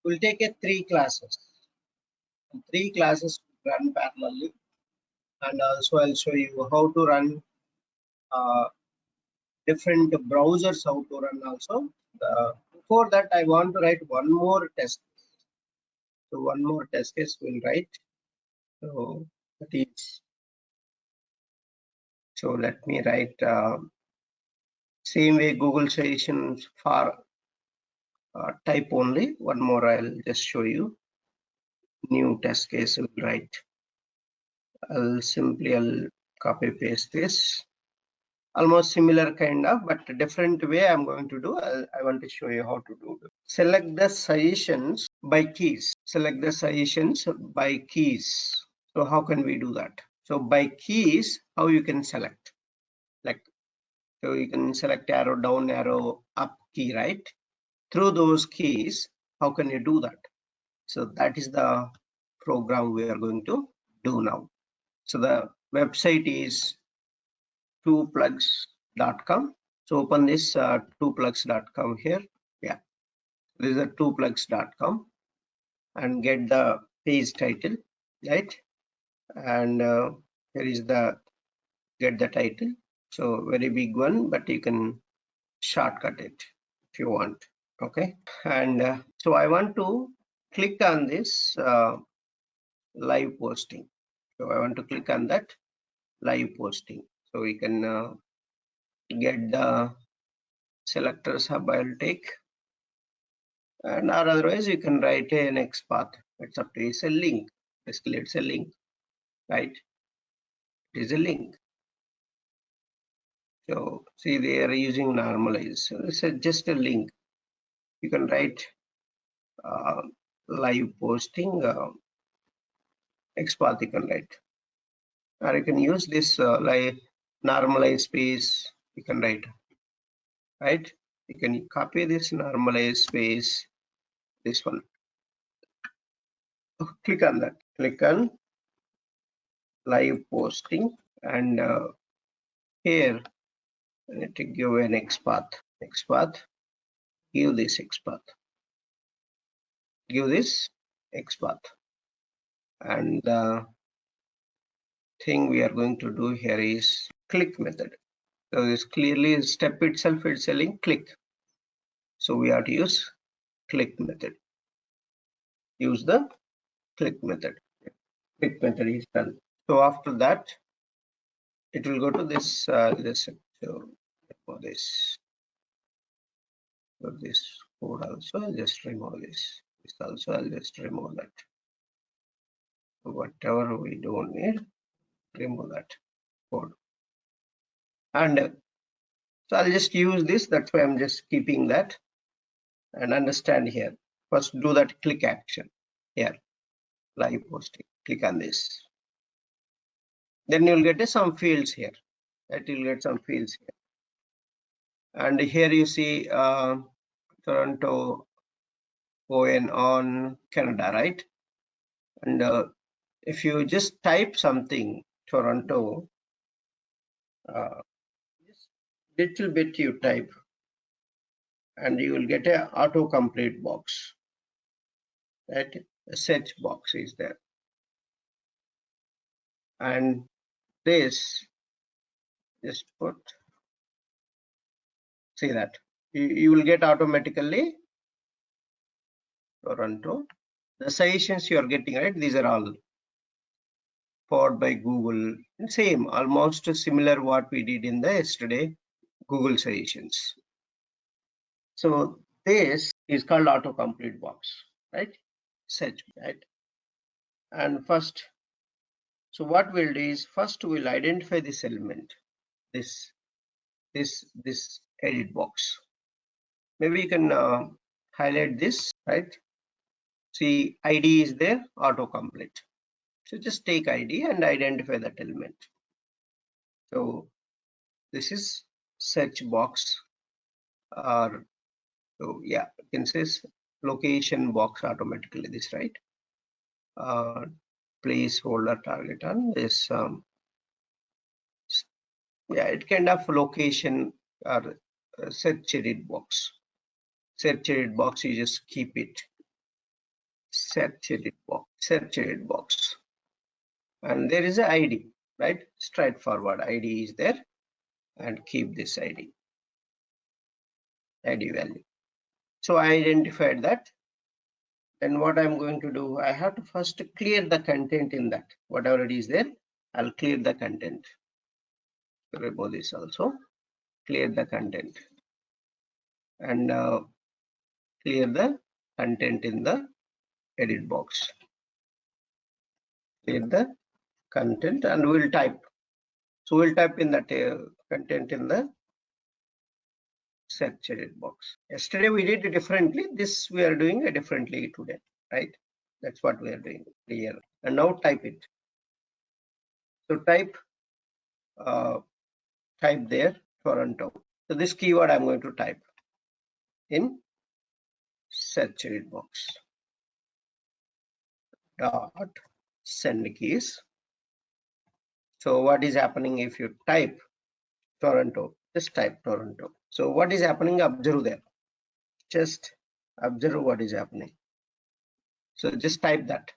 We'll take a 3 classes. 3 classes run parallelly, and also I'll show you how to run different browsers, how to run also. Before that, I want to write one more test. So one more test case we'll write. So that is, so let me write same way Google suggestions for type only. One more I'll just show you. New test case will write. I'll copy paste this. Almost similar kind of, but different way I'm going to do. I want to show you how to do it. Select the suggestions by keys. Select the suggestions by keys. So how can we do that? So by keys, how you can select? Like, so you can select arrow down, arrow up key, right? Through those keys, how can you do that? So that is the program we are going to do now. So the website is 2plugs.com. So open this 2plugs.com here. Yeah, this is a 2plugs.com, and get the page title, right? And here is the get the title. So very big one, but you can shortcut it if you want. Okay, and so I want to click on this live posting. So I want to click on that live posting. So we can get the selectors hub I'll take, and or otherwise you can write a next path. It's up to you. It's a link. Basically, it's a link, right? It is a link. So see, they are using normalize. So it's just a link. You can write live posting XPath. You can write, or you can use this like normalize space. You can write, right? You can copy this normalize space. This one. Click on that. Click on live posting, and here I need to give an XPath. XPath. Give this XPath. Give this XPath. And the thing we are going to do here is click method. So this clearly step itself it's saying click. So we have to use click method. Use the click method. Click method is done. So after that, it will go to this this. So for this, for this code also, I'll just remove this. This also, I'll just remove that. So whatever we don't need, remove that code. And so I'll just use this. That's why I'm just keeping that. And understand here. First, do that click action here. Live posting. Click on this. Then you'll get some fields here. That you'll get some fields here. And here you see Toronto on Canada, right? And if you just type something Toronto, just little bit you type, and you will get a autocomplete box. Right? A search box is there, and this just put, see that you will get automatically Toronto. The suggestions you are getting, right? These are all powered by Google. Same, almost similar what we did in the yesterday Google suggestions. So this is called autocomplete box, right? Search, right? And first, so what we'll do is first we'll identify this element, this edit box. Maybe you can highlight this, right? See, ID is there, autocomplete. So just take ID and identify that element. So this is search box, or so yeah, you can say location box automatically. This, right? Placeholder target on this. Yeah, it kind of location or search edit box. Search edit box, you just keep it. search edit box, and there is a ID, right? Straightforward ID is there, and keep this ID value. So I identified that. Then what I'm going to do, I have to first clear the content in that. Whatever it is there, I'll clear the content. Remove this also, clear the content, and clear the content in the edit box. Clear the content, and we'll type. So we'll type in that content in the search edit box. Yesterday we did it differently. This we are doing it differently today, right? That's what we are doing here. And now type it. So type there Toronto. So this keyword I'm going to type in search edit box. Dot send keys. So what is happening if you type Toronto? Just type Toronto. So what is happening? Observe there. Just observe what is happening. So just type that.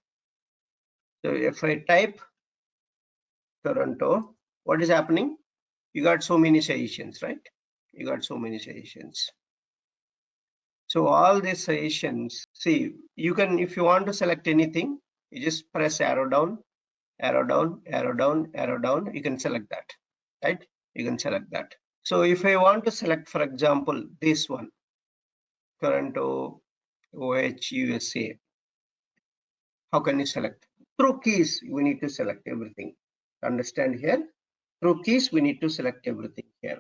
So if I type Toronto, what is happening? You got so many suggestions, right? You got so many suggestions. So all these suggestions, see, you can, if you want to select anything, you just press arrow down, arrow down, arrow down, arrow down. You can select that, right? You can select that. So if I want to select, for example, this one, Toronto OH USA, how can you select? Through keys, we need to select everything. Understand here? Through keys, we need to select everything here.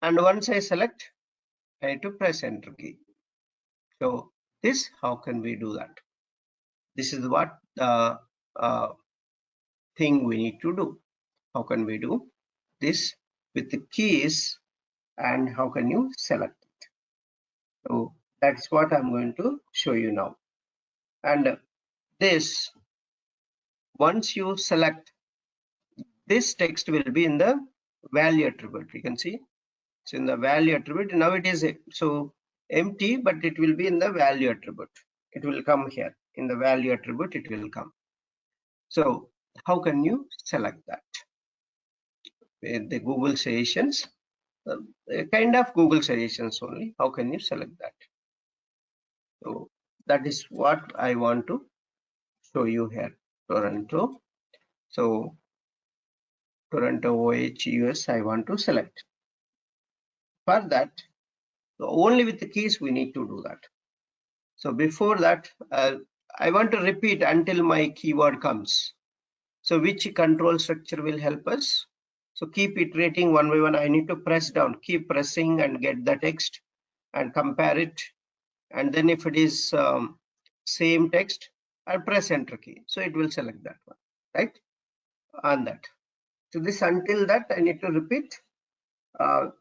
And once I select, I need to press enter key. So this, how can we do that? This is what the thing we need to do. How can we do this with the keys, and how can you select it? So that's what I'm going to show you now. And this, once you select, this text will be in the value attribute. You can see it's in the value attribute. Now it is so empty, but it will be in the value attribute. It will come here in the value attribute. It will come. So how can you select that? With the Google suggestions, kind of Google suggestions only. How can you select that? So that is what I want to show you here. Toronto. So Toronto OH US I want to select. For that, so only with the keys we need to do that. So before that, I want to repeat until my keyword comes. So which control structure will help us? So keep iterating one by one. I need to press down, keep pressing and get the text and compare it. And then if it is same text, I'll press enter key. So it will select that one, right? On that. So this, until that, I need to repeat.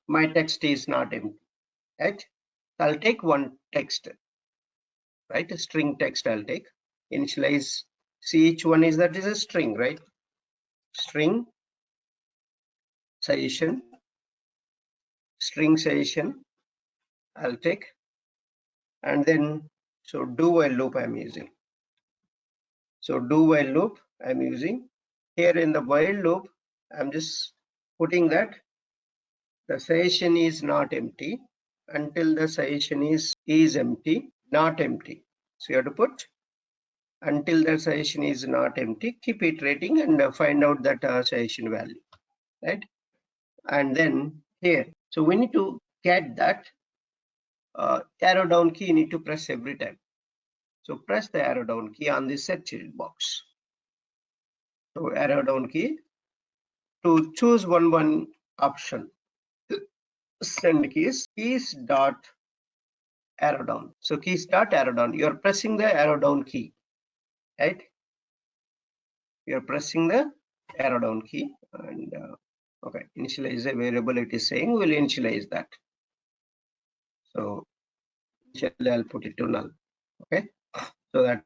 My text is not empty, right? So I'll take one text, right? A string text I'll take. Initialize. See, each one is that is a string, right? String suggestion, string suggestion I'll take, and then so do while loop I'm using. So do while loop I'm using. Here in the while loop, I'm just putting that the suggestion is not empty until the suggestion is empty, not empty. So you have to put until the suggestion is not empty. Keep iterating and find out that suggestion value, right? And then here, so we need to get that arrow down key. You need to press every time. So press the arrow down key on the search edit box. So arrow down key to choose one option. Send keys dot arrow down. So keys dot arrow down. You are pressing the arrow down key, right? You are pressing the arrow down key, and okay, initialize a variable. It is saying we'll initialize that. So I'll put it to null. Okay, so that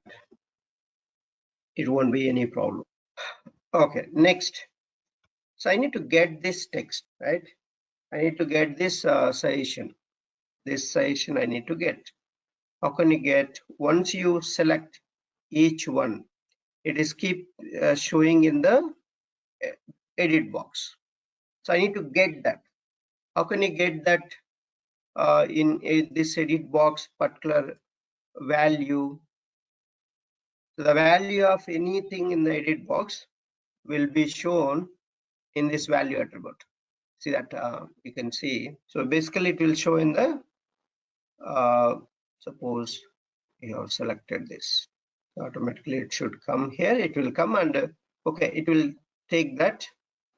it won't be any problem. Okay, next. So I need to get this text, right? I need to get this suggestion. This suggestion I need to get. How can you get, once you select each one, it is keep showing in the edit box. So I need to get that. How can you get that in this edit box particular value? So the value of anything in the edit box will be shown in this value attribute. See that you can see. So basically it will show in the suppose you have selected this, automatically it should come here. It will come and okay, it will take that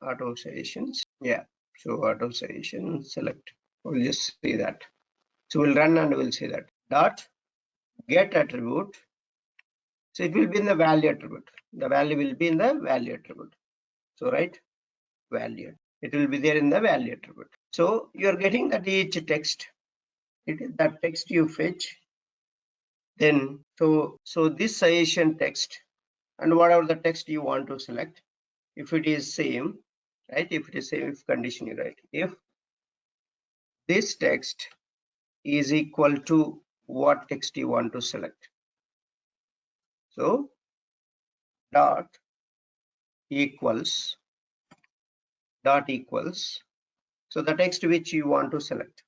auto suggestions. Yeah, so auto suggestion select. We'll just see that. So we'll run and we'll see that dot get attribute. So it will be in the value attribute. The value will be in the value attribute. So right, value. It will be there in the value attribute. So you are getting that each text. It is that text you fetch. Then so this suggestion text and whatever the text you want to select. If it is same, right? If it is same, if condition you write, if this text is equal to what text you want to select. So dot equals. So the text which you want to select.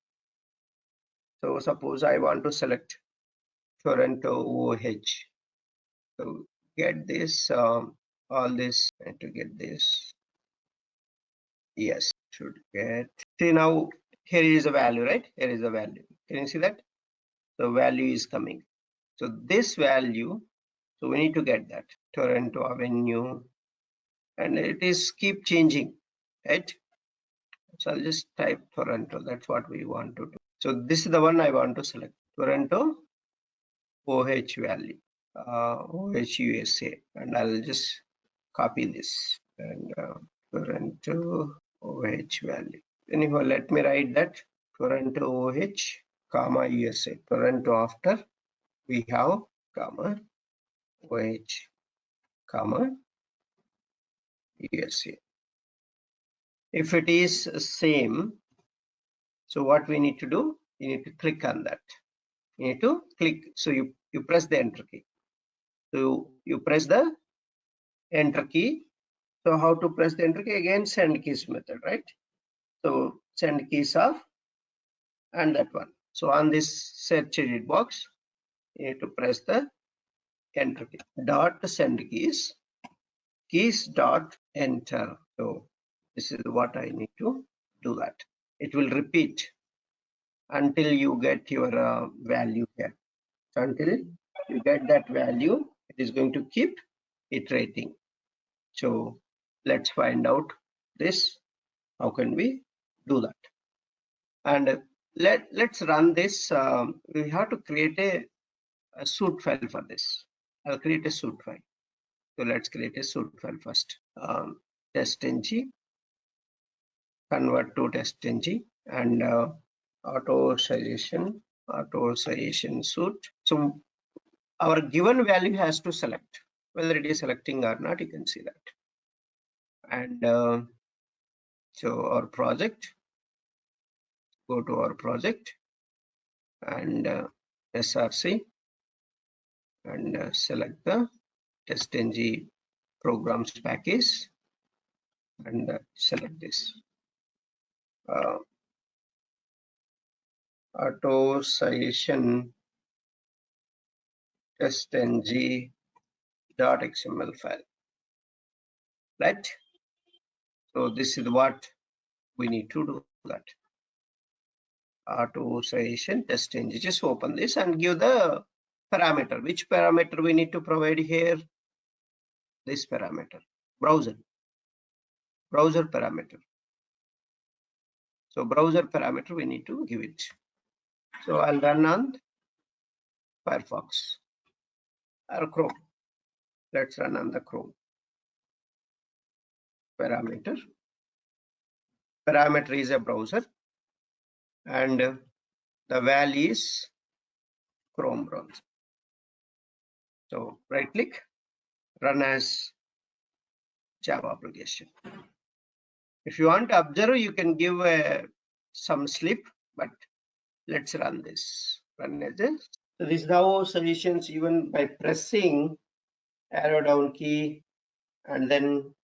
So suppose I want to select Toronto OH. So get this all this and to get this. Yes, should get. See now here is a value, right? Here is a value. Can you see that? The value is coming. So this value, so we need to get that Toronto Avenue, and it is keep changing, right? So I'll just type Toronto. That's what we want to do. So this is the one I want to select, Toronto OH value, OH USA, and I'll just copy this and Toronto OH value. Anyhow, let me write that Toronto OH comma USA. Toronto after we have comma OH comma USA. If it is same, so what we need to do, you need to click on that. You need to click. So you press the enter key. So you press the enter key. So how to press the enter key? Again, send keys method, right? So send keys off and that one. So on this search edit box, you need to press the enter key. Dot send keys dot enter. So this is what I need to do that. It will repeat until you get your value here. So until you get that value, it is going to keep iterating. So let's find out this. How can we do that? And let's run this. We have to create a suite file for this. I'll create a suite file. So let's create a suite file first. Test-ng, convert to test-ng, and auto suggestion suite. So our given value has to select, whether it is selecting or not, you can see that. And so our project, go to our project and SRC and select the test-ng programs package and select this auto suggestion test-ng .xml file, right? So this is what we need to do, that auto suggestion test-ng. Just open this and give the parameter. Which parameter we need to provide here? This parameter, browser parameter. So browser parameter we need to give it. So I'll run on Firefox or Chrome. Let's run on the Chrome. Parameter is a browser and the value is Chrome browser. So right click, run as Java application. If you want to observe, you can give some sleep, but let's run this. Run as a So this is how solutions, even by pressing arrow down key and then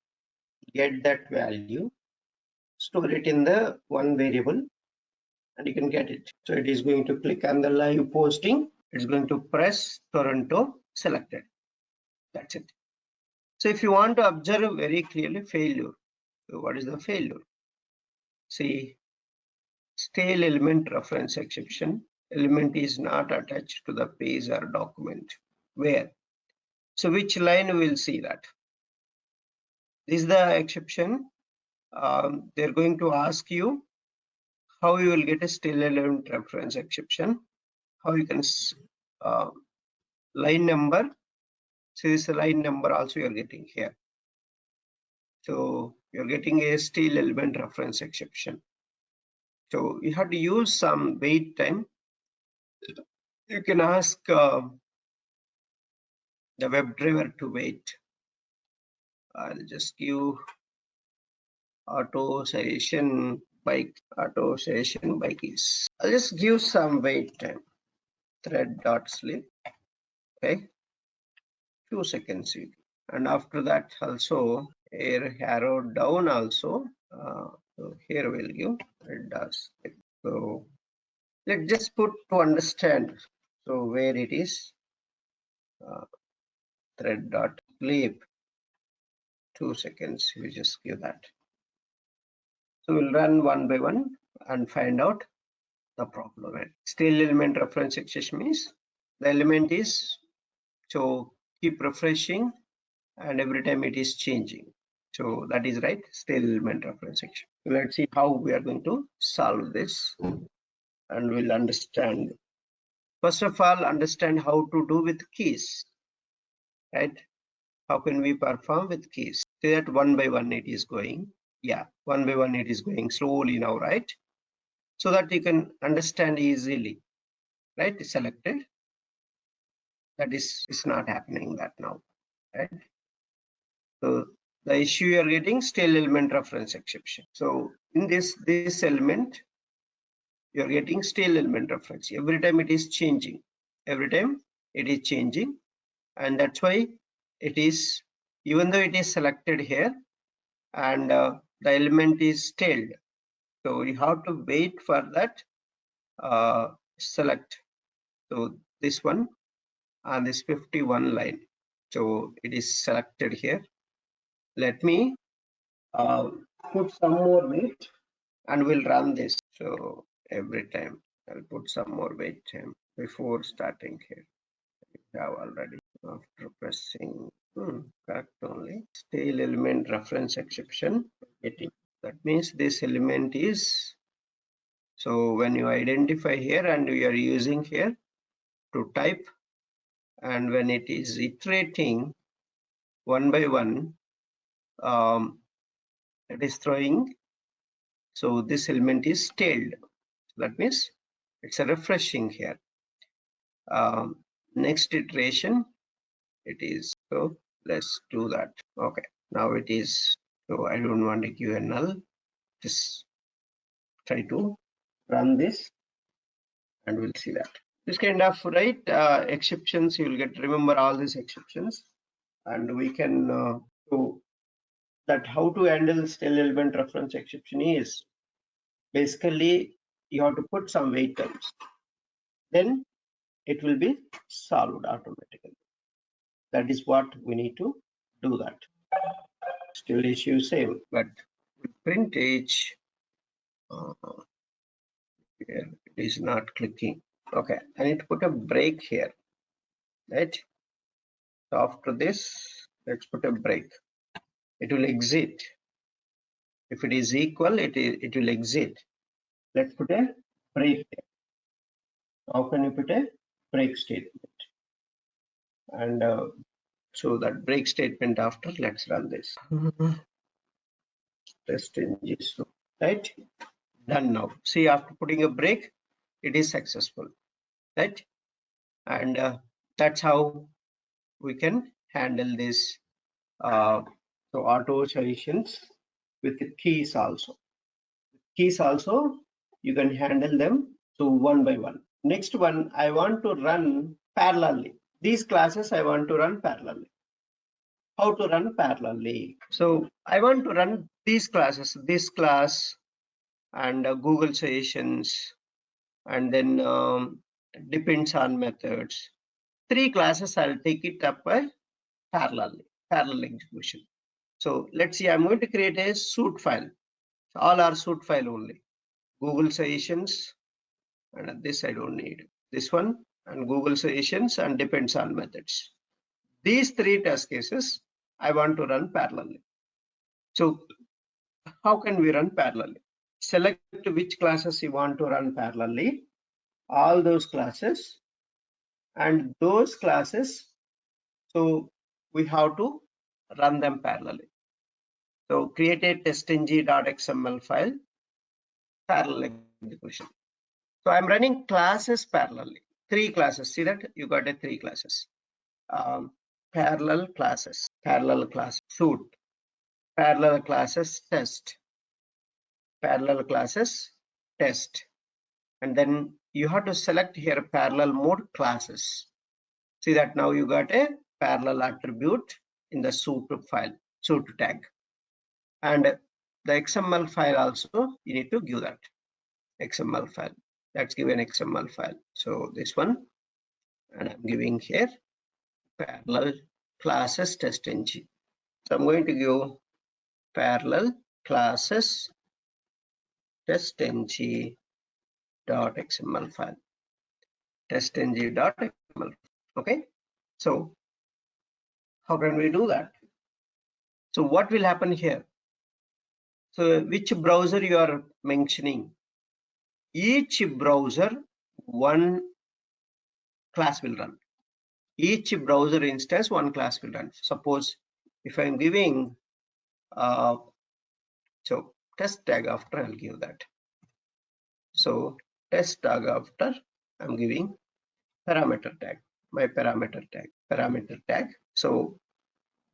get that value, store it in the one variable and you can get it. So it is going to click on the live posting. It's going to press Toronto selected. That's it. So if you want to observe very clearly failure, so what is the failure? See, stale element reference exception. Element is not attached to the page or document. Where? So which line will see that? This is the exception. They're going to ask you how you will get a stale element reference exception. How you can line number. So this line number also you're getting here. So you're getting a stale element reference exception. So you have to use some wait time. You can ask the WebDriver to wait. I'll just give auto session bike is. I'll just give some wait time. Thread.sleep. Okay, 2 seconds. And after that also here arrow down also. So here we'll give thread.sleep. So let's just put to understand. So where it is thread.sleep. 2 seconds. We just give that. So we'll run one by one and find out the problem. Stale element reference exception means the element is, so keep refreshing and every time it is changing. So that is right, stale element reference exception. Let's see how we are going to solve this and we'll understand. First of all, understand how to do with keys, right? How can we perform with keys? See that one by one it is going. Yeah, one by one it is going slowly now, right? So that you can understand easily, right? Selected. That is not happening that now, right? So the issue you are getting stale element reference exception. So in this element, you are getting stale element reference. Every time it is changing. Every time it is changing, and that's why it is, even though it is selected here, and the element is staled. So you have to wait for that select. So this one and this 51 line. So it is selected here. Let me put some more weight and we'll run this. So every time I'll put some more weight time before starting here. We have already after pressing correct only stale element reference exception getting. That means this element is, so when you identify here and we are using here to type, and when it is iterating one by one, it is throwing, so this element is staled. That means it's a refreshing here. Next iteration it is, so let's do that. Okay, now it is, so I don't want to give a null, just try to run this and we'll see that this kind of right exceptions you will get. Remember all these exceptions and we can do that. How to handle stale element reference exception is basically you have to put some wait times, then it will be solved automatically. That is what we need to do. That still issue same, but print age here it is not clicking. Okay, I need to put a break here, right? So after this, let's put a break. It will exit. If it is equal, it will exit. Let's put a break there. How can you put a break statement? And so that break statement after, let's run this. Test engine, right? Done now. See, after putting a break, it is successful, right? And that's how we can handle this. So auto solutions with the keys also. Keys also you can handle them so one by one. Next one, I want to run parallelly. These classes I want to run parallelly. How to run parallelly? So I want to run these classes, this class and Google sessions, and then depends on methods. 3 classes I'll take it up by parallel execution. So let's see, I'm going to create a suite file. All are suite file only. Google sessions, and this I don't need. This one and Google sessions and depends on methods. These 3 test cases I want to run parallelly. So how can we run parallelly? Select which classes you want to run parallelly, all those classes, and those classes, so we have to run them parallelly. So create a testng.xml file, parallel execution. So I'm running classes parallelly, 3 classes. See that you got a 3 classes. Parallel classes, suite, parallel classes test, parallel classes test, and then you have to select here parallel mode classes. See that now you got a parallel attribute in the suite file, suite tag, and the XML file also you need to give that XML file. Let's give an XML file. So this one, and I'm giving here parallel classes testng. So I'm going to give parallel classes testng dot XML file, testng dot XML. Okay, so how can we do that? So what will happen here? So which browser you are mentioning? Each browser, one class will run. Each browser instance, one class will run. Suppose if I'm giving so test tag after, I'll give that. So test tag after, I'm giving parameter tag, my parameter tag. So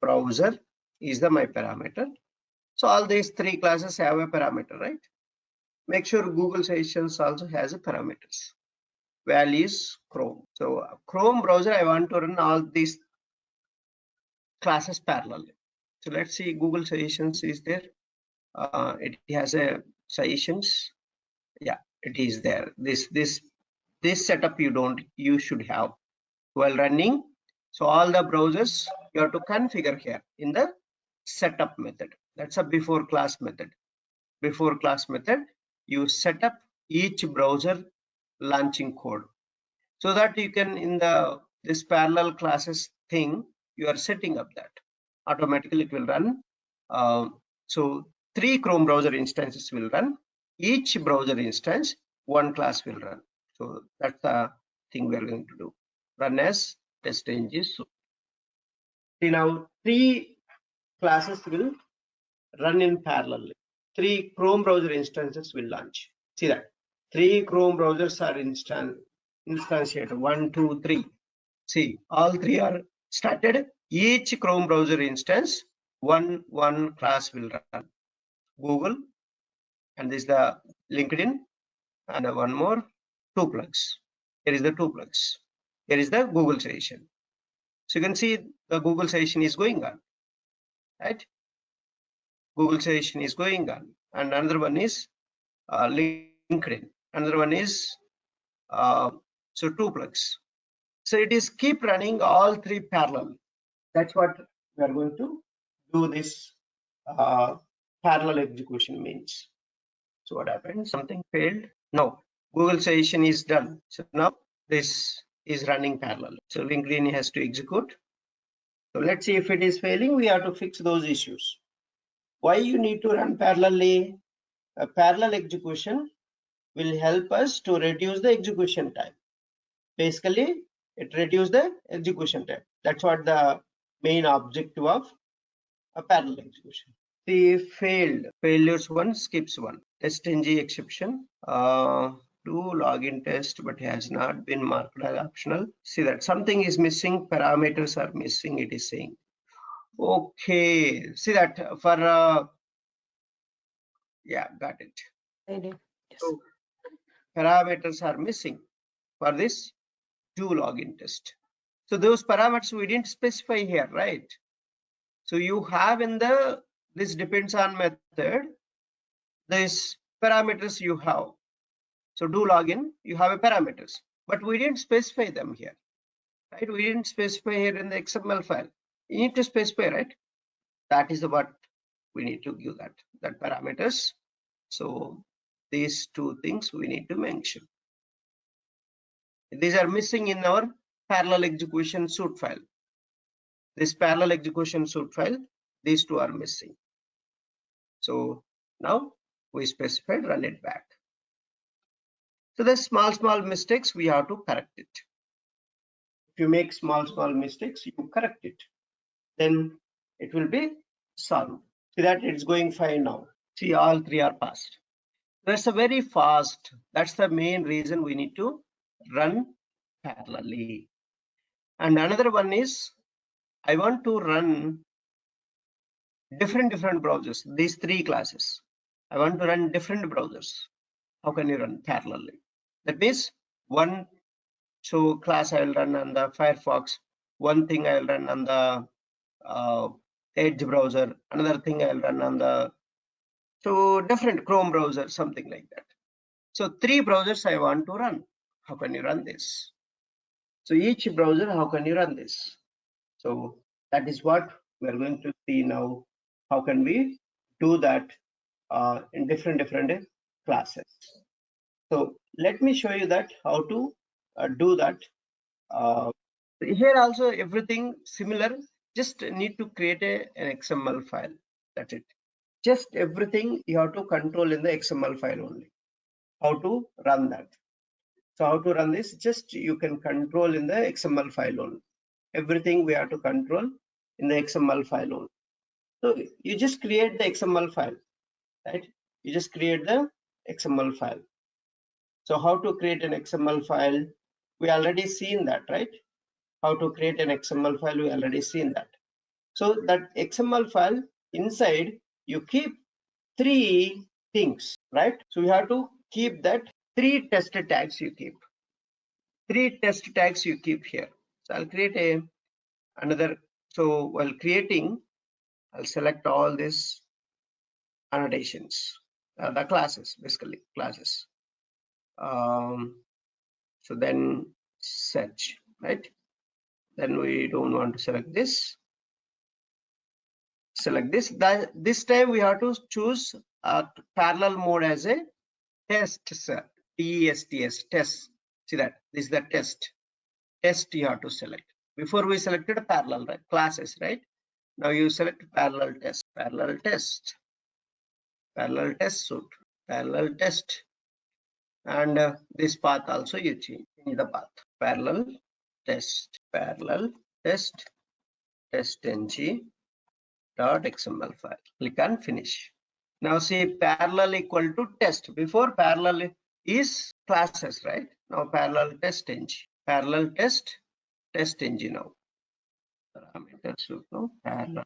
browser is the my parameter. So all these 3 classes have a parameter, right? Make sure Google Sessions also has a parameters. Value is Chrome. So Chrome browser, I want to run all these classes parallelly. So let's see, Google Sessions is there. It has a sessions. Yeah, it is there. This setup you should have while running. So all the browsers you have to configure here in the setup method. That's a before class method. Before class method, you set up each browser launching code, so that you can in this parallel classes thing, you are setting up that automatically it will run. So 3 Chrome browser instances will run. Each browser instance, one class will run. So that's the thing we are going to do. Run as testng. See now 3 classes will run in parallel. 3 Chrome browser instances will launch. See that 3 Chrome browsers are instantiated. 1, 2, 3. See, all 3 are started. Each Chrome browser instance, one class will run. Google, and this is the LinkedIn, and one more, 2 plugs. Here is the 2 plugs. Here is the Google session. So you can see the Google session is going on, right? Google session is going on, and another one is LinkedIn. Another one is so 2 plugs. So it is keep running all 3 parallel. That's what we are going to do. This parallel execution means. So what happened? Something failed. No, Google session is done. So now this is running parallel. So LinkedIn has to execute. So let's see if it is failing. We have to fix those issues. Why you need to run parallelly? A parallel execution will help us to reduce the execution time. Basically, it reduces the execution time. That's what the main objective of a parallel execution. The failures one skips one. Testng exception. Do login test but has not been marked as optional. See that something is missing, parameters are missing, it is saying. Okay, see that for yeah, got it. Yes. So parameters are missing. for this do login test. So those parameters we didn't specify here, right? So you have in the this depends on method, this parameters you have. So do login, you have a parameters, but we didn't specify them here, right? We didn't specify here in the XML file. You need to specify, right? That is what we need to give that parameters. So these two things we need to mention. These are missing in our parallel execution suite file. This parallel execution suite file, these two are missing. So now we specified run it back. So the small mistakes we have to correct it. If you make small mistakes, you correct it, then it will be solved. See that it's going fine now. See, all three are passed. That's a very fast. That's the main reason we need to run parallelly. And another one is I want to run different browsers. These three classes. I want to run different browsers. How can you run parallelly? That means one class I will run on the Firefox. One thing I will run on the Edge browser. Another thing I will run on the different Chrome browser, something like that. So three browsers I want to run. How can you run this? So each browser, how can you run this? So that is what we are going to see now. How can we do that in different classes? So let me show you that how to do that. Here also everything similar. Just need to create an XML file. That's it. Just everything you have to control in the XML file only. How to run that? So how to run this? Just you can control in the XML file only. Everything we have to control in the XML file only. So you just create the XML file, right? You just create the XML file. So how to create an XML file? We already seen that, right? How to create an XML file? We already seen that. So that XML file inside you keep three things, right? So you have to keep that three test tags you keep. Three test tags you keep here. So I'll create another. So while creating, I'll select all these annotations, the classes, basically classes. So then search, right? Then we don't want to select this. Select this. This time we have to choose a parallel mode as a test, sir. TESTS, test. See that? This is the test. Test you have to select. Before we selected parallel, right? Classes, right? Now you select parallel test, parallel test, parallel test suite, parallel test. And this path also you change the path. Parallel test, test.ng .xml file. Click on finish. Now see parallel equal to test. Before parallel is classes, right? Now parallel test.ng, parallel test.ng now. Parameters now parallel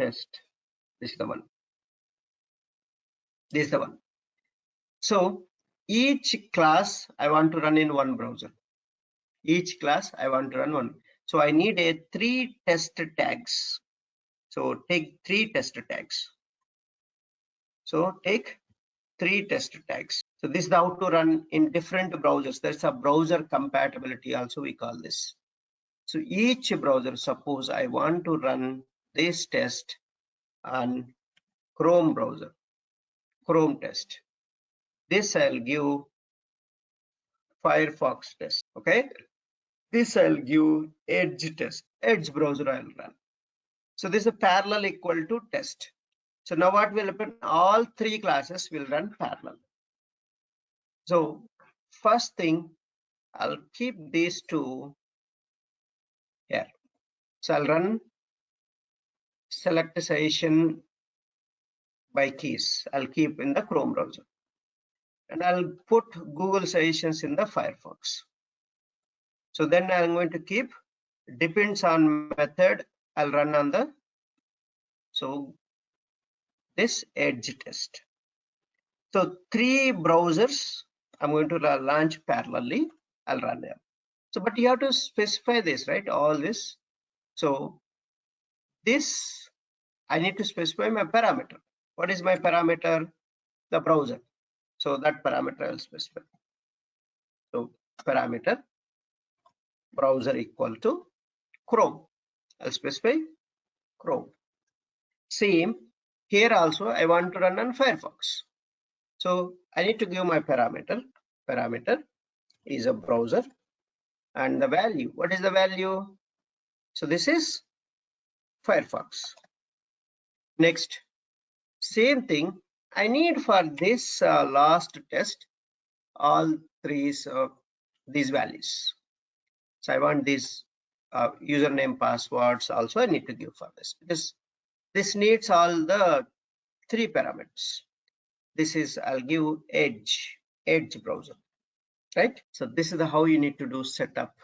test. This is the one. This is the one. So each class I want to run in one browser. Each class I want to run one. So I need a three test tags. So take three test tags. So take three test tags. So this is how to run in different browsers. There's a browser compatibility also we call this. So each browser, suppose I want to run this test on Chrome browser, Chrome test. This I'll give Firefox test. Okay. This I'll give Edge test. Edge browser I'll run. So this is a parallel equal to test. So now what will happen? All three classes will run parallel. So first thing, I'll keep these two here. So I'll run select session by keys. I'll keep in the Chrome browser. And I'll put Google sessions in the Firefox. So then I'm going to keep depends on method. I'll run on the this Edge test. So three browsers I'm going to launch parallelly. I'll run them. So, but you have to specify this, right? All this. So this, I need to specify my parameter. What is my parameter? The browser. So that parameter I'll specify. So parameter browser equal to Chrome. I'll specify Chrome. Same here also, I want to run on Firefox. So I need to give my parameter. Parameter is a browser, and the value. What is the value? So this is Firefox. Next, same thing. I need for this last test all these values. So I want these username, passwords also I need to give for this, because this needs all the 3 parameters. This is, I'll give Edge browser, right? So this is how you need to do setup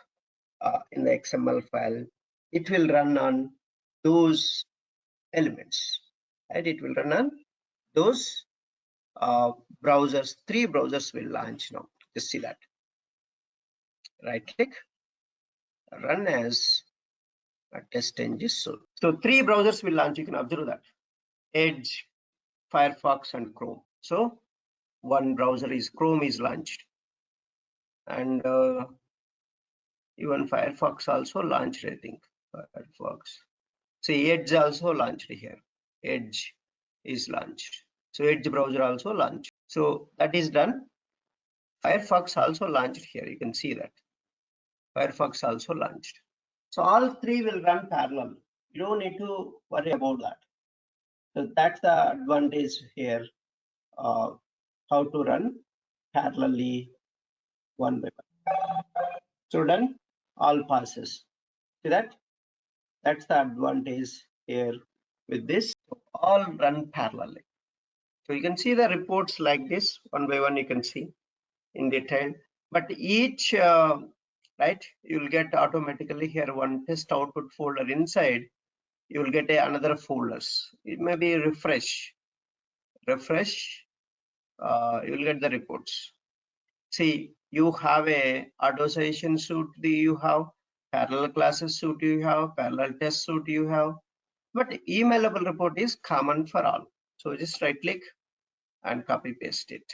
in the XML file. It will run on those elements, right? It will run on those browsers. 3 browsers will launch now. Just see that. Right click, run as a test engine. So 3 browsers will launch. You can observe that: Edge, Firefox, and Chrome. So one browser is Chrome is launched, and even Firefox also launched, I think. Firefox. See, Edge also launched here. Edge is launched. So Edge browser also launched. So that is done. Firefox also launched here. You can see that. Firefox also launched. So all 3 will run parallel. You don't need to worry about that. So that's the advantage here. How to run parallelly one by one. So done, all passes. See that? That's the advantage here with this. So all run parallelly. So you can see the reports like this, one by one you can see in detail. But each, right, you'll get automatically here one test output folder inside. You will get another folders. It may be refresh. You'll get the reports. See, you have a auto-suggestion suite, you have parallel classes suite, you have parallel test suite, you have, but emailable report is common for all. So just right click and copy paste it,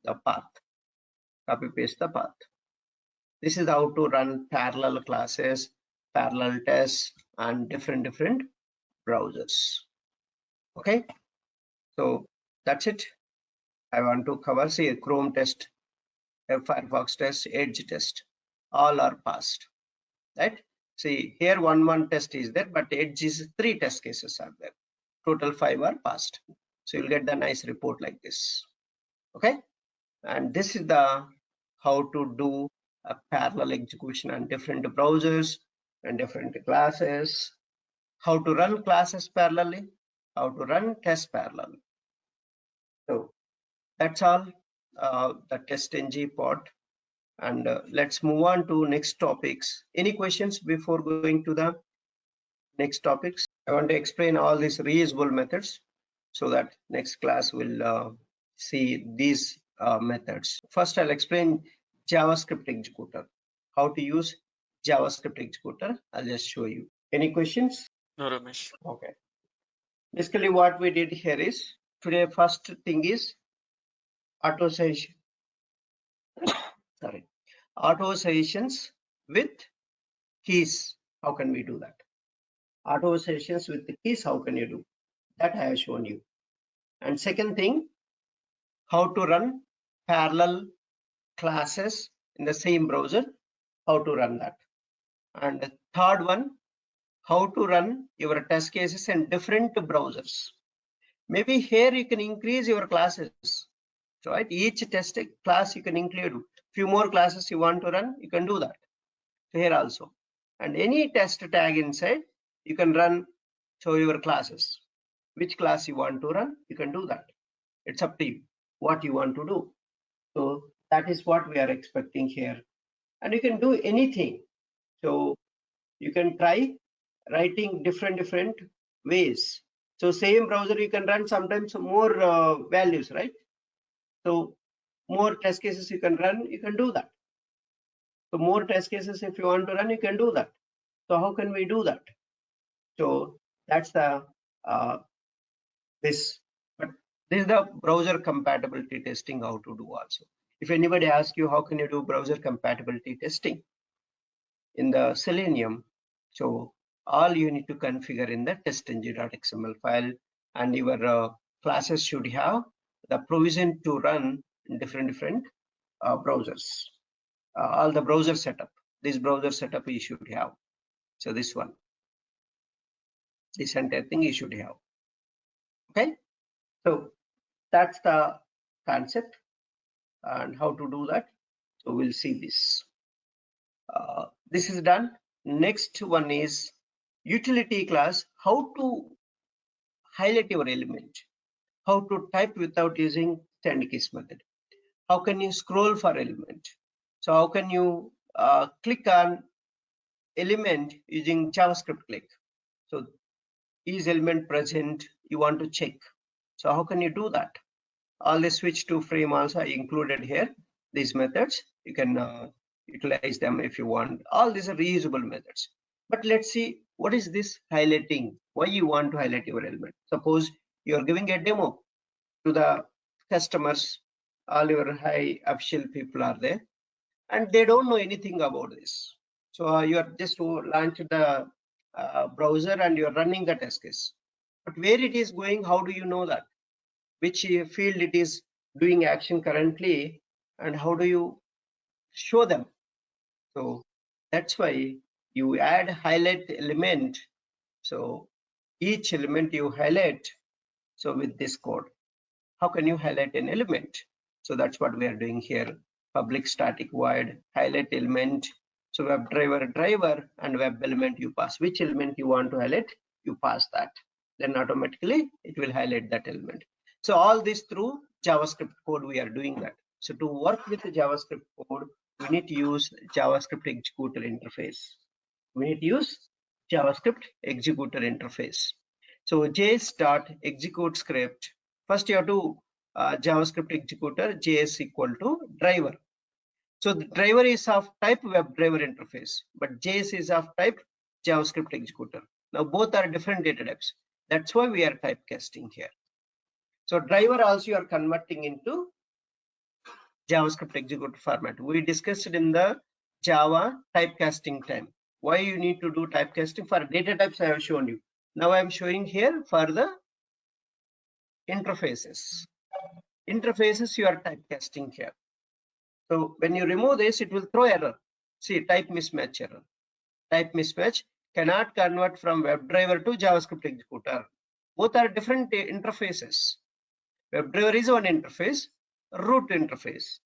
the path, copy paste the path. This is how to run parallel classes, parallel tests, and different browsers. Okay, so that's it. I want to cover, say, Chrome test, Firefox test, Edge test, all are passed, right? See, here one test is there, but Edge is 3 test cases are there. Total 5 are passed. So you'll get the nice report like this. Okay, and this is the how to do a parallel execution on different browsers and different classes, how to run classes parallelly, how to run tests parallelly. So that's all the TestNG part. And let's move on to next topics. Any questions before going to the next topics? I want to explain all these reusable methods so that next class will see these methods. First, I'll explain JavaScript executor. How to use JavaScript executor. I'll just show you. Any questions? No, Ramesh. Okay. Basically, what we did here is today. First thing is auto suggestion. Sorry, auto suggestions with keys. How can we do that? Auto suggestions with the keys. How can you do that? I have shown you. And second thing, how to run parallel classes in the same browser. How to run that. And the third one, how to run your test cases in different browsers. Maybe here you can increase your classes, right? Each test class you can include few more classes you want to run, you can do that. So here also, and any test tag inside you can run. So your classes, which class you want to run, you can do that. It's up to you what you want to do. So that is what we are expecting here, and you can do anything. So you can try writing different ways. So same browser you can run sometimes more values, right? So more test cases you can run, you can do that. So more test cases, if you want to run, you can do that. So how can we do that? So that's the this, but this is the browser compatibility testing how to do also. If anybody asks you how can you do browser compatibility testing in the Selenium, so all you need to configure in the testng.xml file, and your classes should have the provision to run in different browsers. All the browser setup, this browser setup you should have. So this one, this entire thing you should have. Okay, so that's the concept and how to do that. So we'll see this. This is done. Next one is utility class, how to highlight your element, how to type without using send keys method, how can you scroll for element, so how can you click on element using JavaScript click. So is element present, you want to check, so how can you do that? All the switch to frame also I included here. These methods you can utilize them if you want. All these are reusable methods. But let's see what is this highlighting, why you want to highlight your element. Suppose you are giving a demo to the customers, all your high official people are there and they don't know anything about this. So you are just launched the browser and you're running the test case, but where it is going, how do you know that? Which field it is doing action currently, and how do you show them? So that's why you add highlight element. So each element you highlight. So with this code, how can you highlight an element? So that's what we are doing here. Public static void highlight element. So driver and web element you pass. Which element you want to highlight, you pass that. Then automatically it will highlight that element. So all this through JavaScript code we are doing that. So to work with the JavaScript code, we need to use JavaScript executor interface. We need to use JavaScript executor interface. So js.execute script. First you have to JavaScript executor js equal to driver. So the driver is of type WebDriver interface, but JS is of type JavaScript executor. Now both are different data types. That's why we are typecasting here. So driver also you are converting into JavaScript executor format. We discussed it in the Java typecasting time. Why you need to do typecasting for data types I have shown you. Now I am showing here for the interfaces. Interfaces you are typecasting here. So when you remove this, it will throw error. See, type mismatch error. Type mismatch cannot convert from WebDriver to JavaScript executor. Both are different interfaces. WebDriver is one interface, root interface,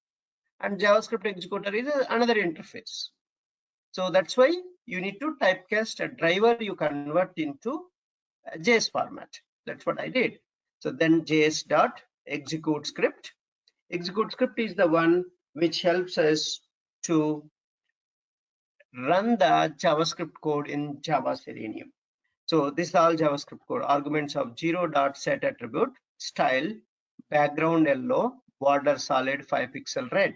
and JavaScript executor is another interface. So that's why you need to typecast a driver you convert into a JS format. That's what I did. So then js.execute script. Execute script is the one which helps us to run the JavaScript code in Java Selenium. So this is all JavaScript code. Arguments of 0.set attribute, style, background yellow, border solid 5 pixel red.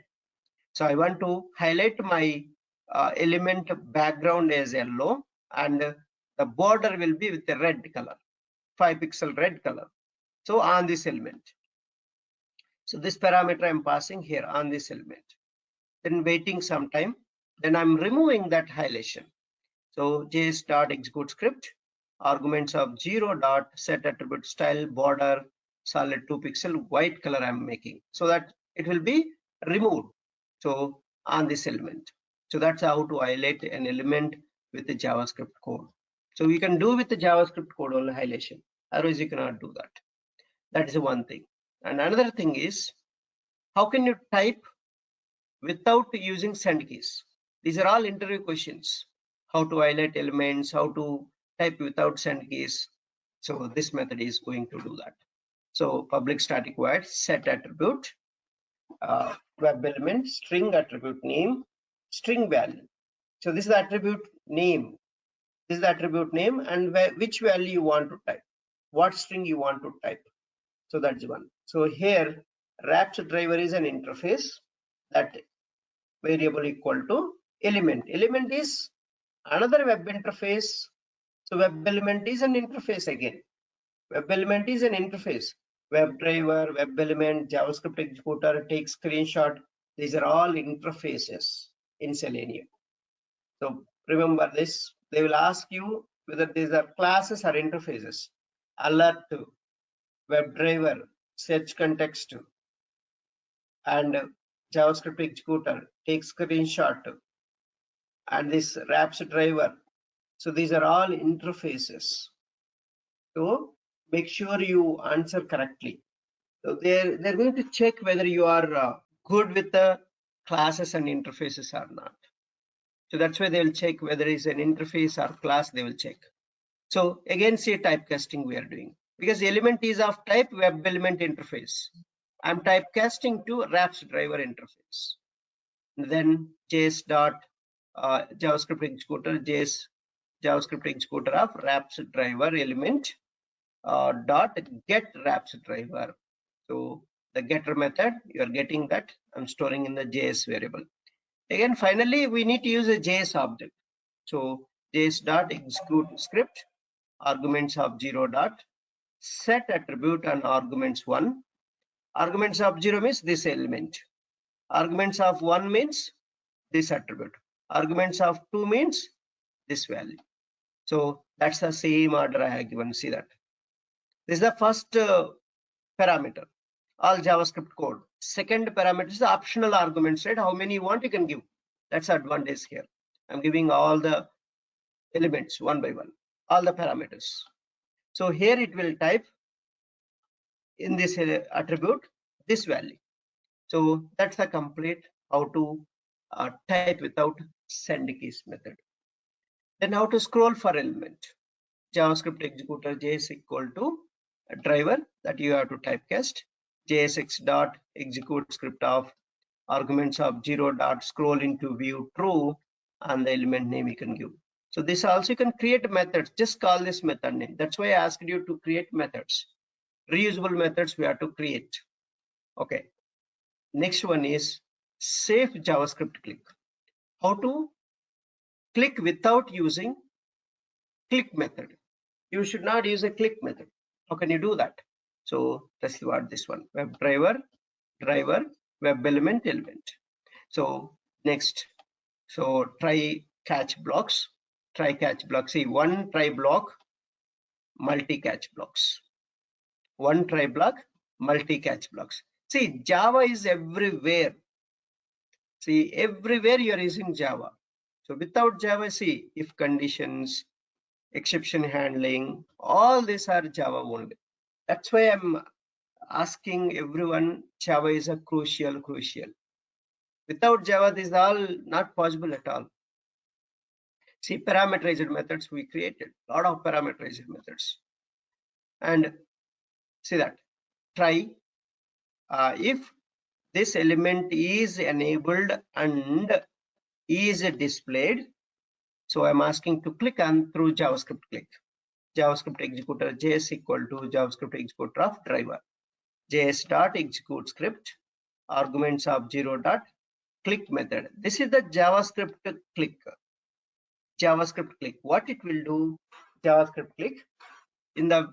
So I want to highlight my element background as yellow and the border will be with the red color, 5 pixel red color. So on this element. So this parameter I'm passing here on this element. Then waiting some time. Then I'm removing that highlightation. So js.execute script, arguments of 0.set attribute style border solid 2 pixel white color I'm making, so that it will be removed. So on this element. So that's how to highlight an element with the JavaScript code. So we can do with the JavaScript code only highlightation. Otherwise you cannot do that. That is one thing. And another thing is, how can you type without using send keys? These are all interview questions. How to highlight elements, how to type without send keys. So this method is going to do that. So public static void set attribute, web element, string attribute name, string value. So this is the attribute name. This is the attribute name and which value you want to type, what string you want to type. So that's one. So here wrapped driver is an interface, that variable equal to Element. Element is another web interface. So web element is an interface again. Web element is an interface. WebDriver, web element, JavaScript executor, take screenshot. These are all interfaces in Selenium. So remember this. They will ask you whether these are classes or interfaces. Alert, WebDriver, search context, and JavaScript executor, take screenshot, and this Raps driver. So these are all interfaces. So make sure you answer correctly. So they're going to check whether you are good with the classes and interfaces or not. So that's why they will check whether it's an interface or class. They will check. So again, say typecasting we are doing, because element is of type web element interface. I'm typecasting to Raps driver interface. And then JS dot JavaScript executor, JS JavaScript executor of Raps driver element dot get Raps driver. So the getter method, you are getting that. I'm storing in the JS variable. Again, finally, we need to use a JS object. So JS dot execute script, arguments of 0 dot set attribute and arguments 1. Arguments of 0 means this element. Arguments of 1 means this attribute. Arguments of 2 means this value. So that's the same order I have given. See that. This is the first parameter, all JavaScript code. Second parameter is the optional arguments, right? How many you want, you can give. That's advantage here. I'm giving all the elements one by one, all the parameters. So here it will type in this attribute this value. So that's the complete how to type without send keys method. Then how to scroll for element. JavaScript executor JS equal to a driver that you have to typecast. JSX dot execute script of arguments of 0 dot scroll into view true, and the element name you can give. So this also you can create methods. Just call this method name. That's why I asked you to create methods. Reusable methods we have to create. Okay. Next one is safe JavaScript click. How to click without using click method. You should not use a click method. How can you do that? So that's what this one, web driver, web element. So next, so try catch blocks. See, one try block, multi catch blocks. One try block, multi catch blocks. See, Java is everywhere. See, everywhere you are using Java. So without Java, see, if conditions, exception handling, all these are Java only. That's why I'm asking everyone, Java is a crucial. Without Java, this is all not possible at all. See, parameterized methods we created, a lot of parameterized methods. And see that, try if this element is enabled and is displayed. So I'm asking to click on through JavaScript click. JavaScript executor JS equal to JavaScript executor of driver. JS dot execute script, arguments of 0 dot click method. This is the JavaScript click. JavaScript click. What it will do? JavaScript click. In the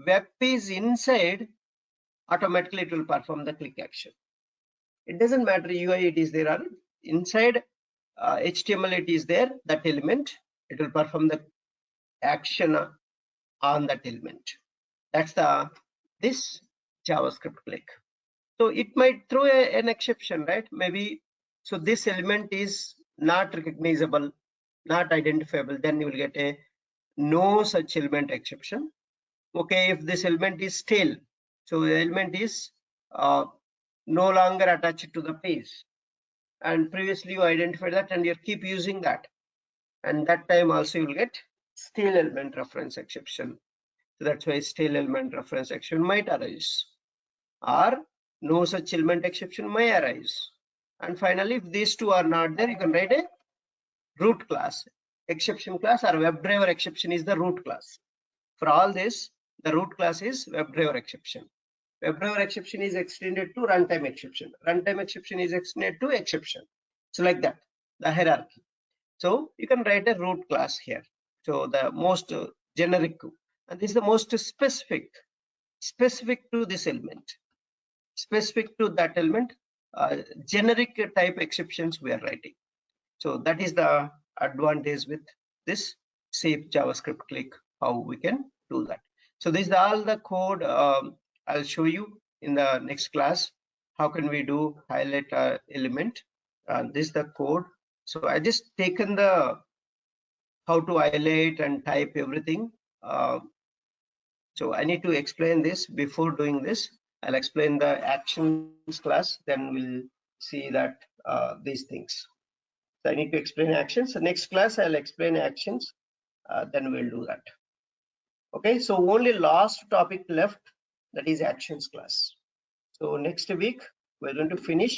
web page inside, automatically it will perform the click action. It doesn't matter UI it is there or inside HTML it is there, that element, it will perform the action on that element. That's this JavaScript click. So it might throw an exception, right? Maybe, so this element is not recognizable, not identifiable, then you will get a no such element exception. Okay, if this element is stale, so the element is no longer attached to the page, and previously you identified that and you keep using that, and that time also you will get stale element reference exception. So that's why stale element reference exception might arise, or no such element exception may arise. And finally, if these two are not there, you can write a root class, exception class, or WebDriver exception is the root class. For all this, the root class is WebDriver exception. WebDriver exception is extended to runtime exception. Runtime exception is extended to exception. So like that. the hierarchy. So you can write a root class here. So the most generic, and this is the most specific to this element, specific to that element, generic type exceptions we are writing. So that is the advantage with this safe JavaScript click, how we can do that. So this is all the code. I'll show you in the next class. How can we do highlight element? This is the code. So I just taken the how to highlight and type everything. So I need to explain this before doing this. I'll explain the actions class, then we'll see that these things. So I need to explain actions. So next class I'll explain actions, then we'll do that. Okay, so only last topic left, that is actions class. So next week we're going to finish